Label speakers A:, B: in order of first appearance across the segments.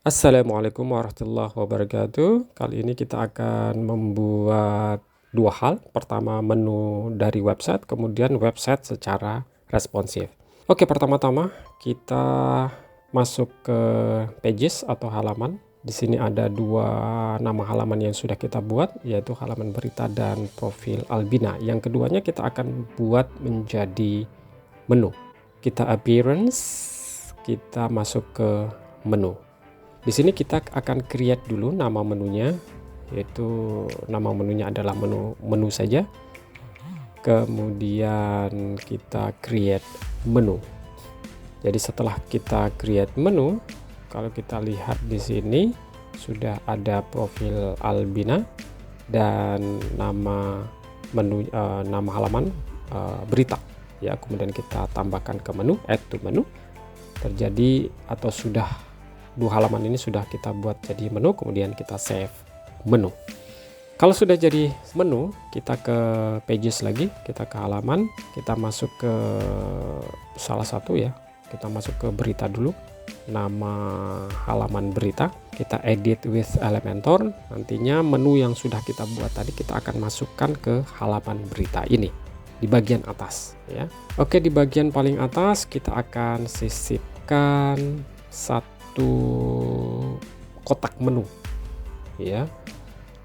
A: Assalamualaikum warahmatullahi wabarakatuh. Kali ini kita akan membuat dua hal. Pertama, menu dari website, kemudian website secara responsif. Oke, pertama-tama kita masuk ke pages atau halaman. Di sini ada dua nama halaman yang sudah kita buat, yaitu halaman berita dan profil Albina. Yang keduanya kita akan buat menjadi menu. Kita appearance, kita masuk ke menu. Di sini kita akan create dulu nama menunya, yaitu nama menunya adalah menu saja. Kemudian kita create menu. Jadi setelah kita create menu, kalau kita lihat di sini sudah ada profil Albina dan nama menu, nama halaman berita. Ya, kemudian kita tambahkan ke menu, add to menu. Terjadi atau sudah dua halaman ini sudah kita buat jadi menu, kemudian kita save menu. Kalau sudah jadi menu, kita ke pages lagi, kita ke halaman, kita masuk ke salah satu ya, kita masuk ke berita dulu, nama halaman berita, kita edit with Elementor. Nantinya menu yang sudah kita buat tadi kita akan masukkan ke halaman berita ini di bagian atas ya. Oke, di bagian paling atas kita akan sisipkan satu kotak menu ya.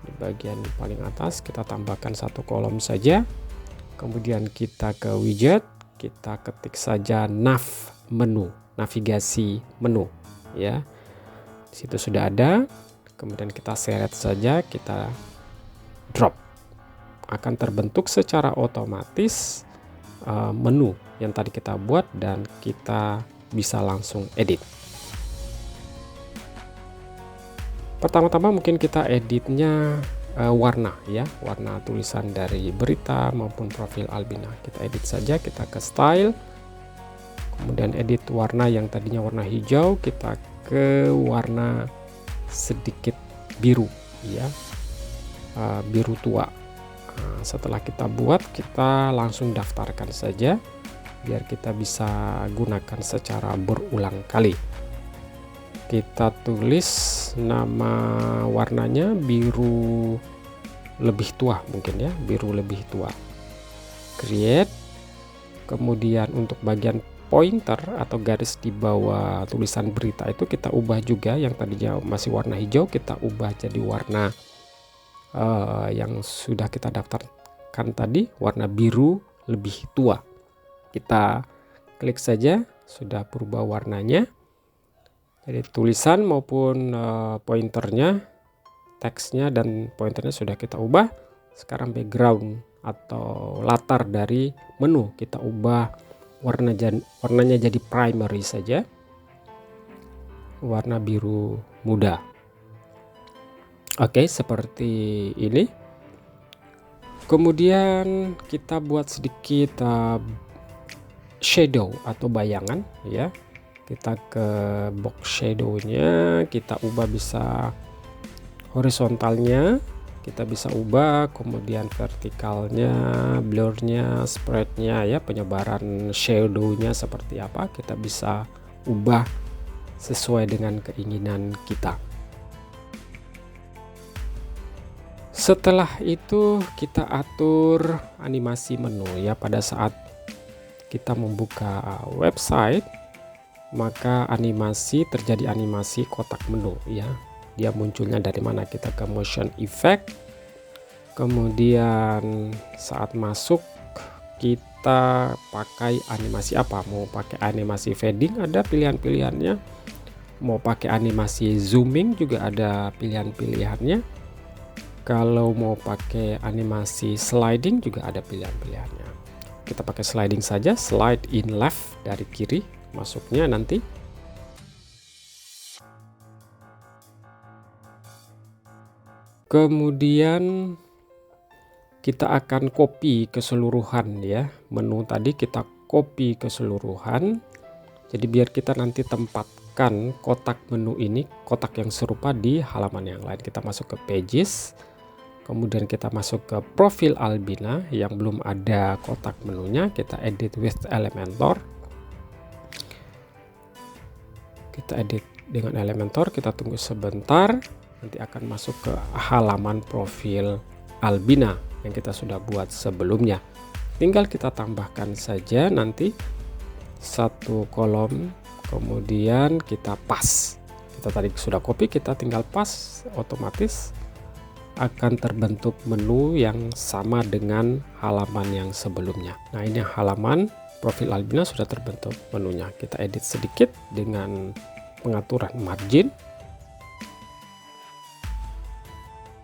A: Di bagian paling atas kita tambahkan satu kolom saja, kemudian kita ke widget, kita ketik saja nav menu, navigasi menu ya. Di situ sudah ada, kemudian kita seret saja, kita drop, akan terbentuk secara otomatis menu yang tadi kita buat dan kita bisa langsung edit. Pertama-tama mungkin kita editnya warna ya, warna tulisan dari berita maupun profil Albina. Kita edit saja, kita ke style, kemudian edit warna yang tadinya warna hijau, kita ke warna sedikit biru ya, biru tua. Setelah kita buat, kita langsung daftarkan saja biar kita bisa gunakan secara berulang kali. Kita tulis nama warnanya biru lebih tua mungkin ya, biru lebih tua. Create. Kemudian untuk bagian pointer atau garis di bawah tulisan berita itu kita ubah juga, yang tadinya masih warna hijau kita ubah jadi warna yang sudah kita daftarkan tadi, warna biru lebih tua. Kita klik saja, sudah berubah warnanya. Jadi tulisan maupun pointernya, teksnya dan pointernya sudah kita ubah. Sekarang background atau latar dari menu kita ubah warnanya jadi primary saja, warna biru muda. Oke, seperti ini. Kemudian kita buat sedikit shadow atau bayangan ya. Kita ke box shadownya, kita ubah bisa horizontalnya, kita bisa ubah, kemudian vertikalnya, blurnya, spreadnya ya, penyebaran shadownya seperti apa kita bisa ubah sesuai dengan keinginan kita. Setelah itu kita atur animasi menu ya. Pada saat kita membuka website, maka terjadi animasi kotak menu ya. Dia munculnya dari mana? Kita ke motion effect, kemudian saat masuk kita pakai animasi apa? Mau pakai animasi fading ada pilihan-pilihannya, mau pakai animasi zooming juga ada pilihan-pilihannya. Kalau mau pakai animasi sliding juga ada pilihan-pilihannya. Kita pakai sliding saja, slide in left dari kiri masuknya nanti. Kemudian kita akan copy keseluruhan ya, menu tadi kita copy keseluruhan. Jadi biar kita nanti tempatkan kotak menu ini, kotak yang serupa di halaman yang lain. Kita masuk ke pages, kemudian kita masuk ke profil Albina yang belum ada kotak menunya, kita edit with Elementor. Kita edit dengan Elementor, kita tunggu sebentar, nanti akan masuk ke halaman profil Albina yang kita sudah buat sebelumnya. Tinggal kita tambahkan saja nanti satu kolom, kemudian kita pas. Kita tadi sudah copy, kita tinggal pas, otomatis akan terbentuk menu yang sama dengan halaman yang sebelumnya. Nah, ini halaman profil Albina sudah terbentuk menunya. Kita edit sedikit dengan pengaturan margin.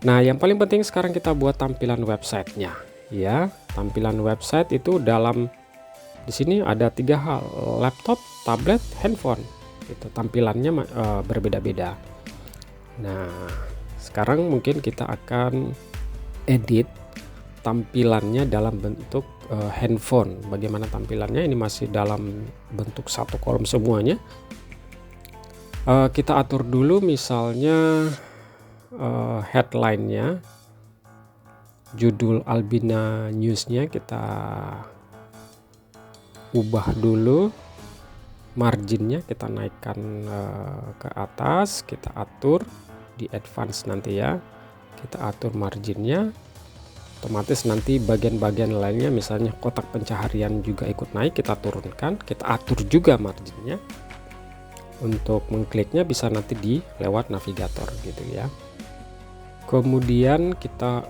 A: Nah, yang paling penting sekarang kita buat tampilan websitenya, ya. Tampilan website itu di sini ada 3 hal: laptop, tablet, handphone. Itu tampilannya berbeda-beda. Nah, sekarang mungkin kita akan edit tampilannya dalam bentuk handphone. Bagaimana tampilannya? Ini masih dalam bentuk satu kolom semuanya. Kita atur dulu, misalnya headline-nya, judul Albina News-nya kita ubah dulu, marginnya kita naikkan ke atas, kita atur di advance nanti ya, kita atur marginnya, otomatis nanti bagian-bagian lainnya misalnya kotak pencaharian juga ikut naik, kita turunkan, kita atur juga marginnya. Untuk mengkliknya bisa nanti di lewat navigator gitu ya. Kemudian kita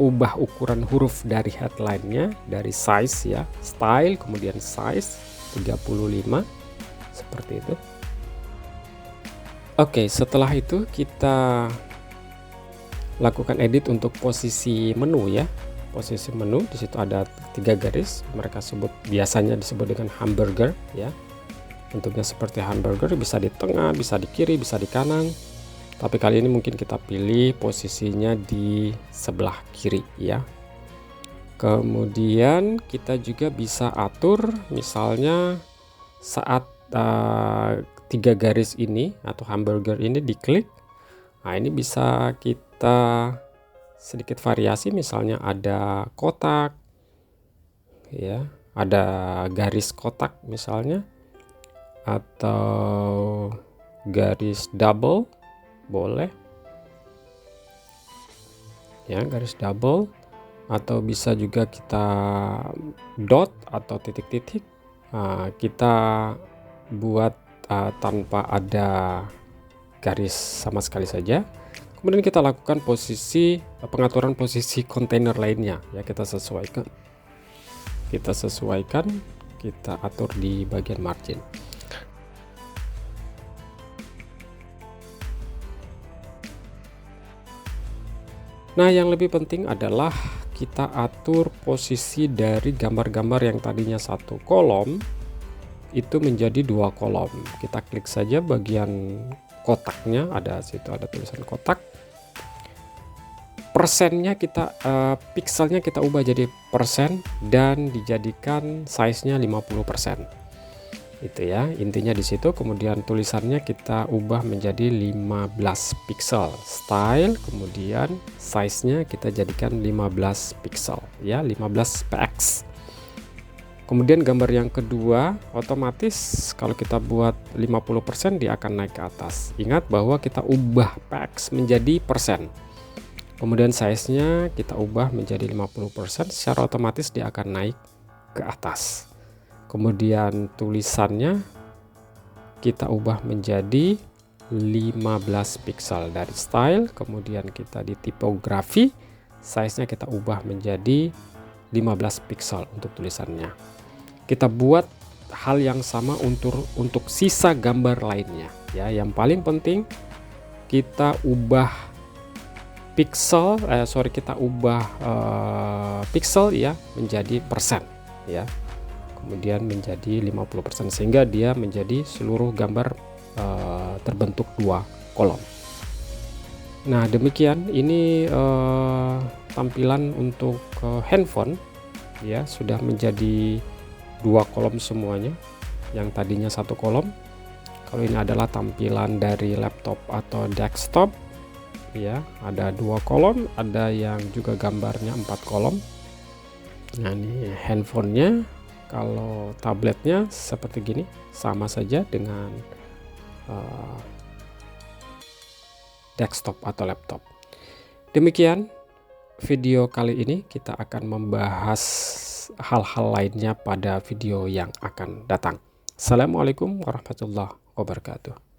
A: ubah ukuran huruf dari headline-nya, dari size ya, style, kemudian size 35 seperti itu. Oke, setelah itu kita lakukan edit untuk posisi menu ya. Posisi menu di situ ada 3 garis, mereka biasanya disebut dengan hamburger ya. Bentuknya seperti hamburger, bisa di tengah, bisa di kiri, bisa di kanan. Tapi kali ini mungkin kita pilih posisinya di sebelah kiri ya. Kemudian kita juga bisa atur misalnya saat 3 garis ini atau hamburger ini diklik. Nah, ini bisa kita sedikit variasi, misalnya ada kotak ya, ada garis kotak misalnya, atau garis double boleh ya, garis double, atau bisa juga kita dot atau titik-titik. Kita buat tanpa ada garis sama sekali saja. Kemudian kita lakukan pengaturan posisi kontainer lainnya ya, kita sesuaikan, kita atur di bagian margin. Nah, yang lebih penting adalah kita atur posisi dari gambar-gambar yang tadinya satu kolom itu menjadi 2 kolom. Kita klik saja bagian kotaknya, ada tulisan kotak. Persennya pixelnya kita ubah jadi persen dan dijadikan size-nya 50%. Itu ya, intinya di situ. Kemudian tulisannya kita ubah menjadi 15 pixel, style, kemudian size-nya kita jadikan 15 pixel ya, 15 px. Kemudian gambar yang kedua, otomatis kalau kita buat 50% dia akan naik ke atas. Ingat bahwa kita ubah px menjadi persen. Kemudian size-nya kita ubah menjadi 50%, secara otomatis dia akan naik ke atas. Kemudian tulisannya kita ubah menjadi 15 pixel dari style. Kemudian kita di tipografi, size-nya kita ubah menjadi 15 pixel untuk tulisannya. Kita buat hal yang sama untuk sisa gambar lainnya ya. Yang paling penting kita ubah pixel ya menjadi persen ya. Kemudian menjadi 50%, sehingga dia menjadi seluruh gambar terbentuk 2 kolom. Nah, demikian ini tampilan untuk handphone ya, sudah menjadi 2 kolom semuanya, yang tadinya 1 kolom. Kalau ini adalah tampilan dari laptop atau desktop ya, ada 2 kolom, ada yang juga gambarnya 4 kolom. Nah, ini handphonenya. Kalau tabletnya seperti gini, sama saja dengan desktop atau laptop. Demikian video kali ini, kita akan membahas hal-hal lainnya pada video yang akan datang. Assalamualaikum warahmatullahi wabarakatuh.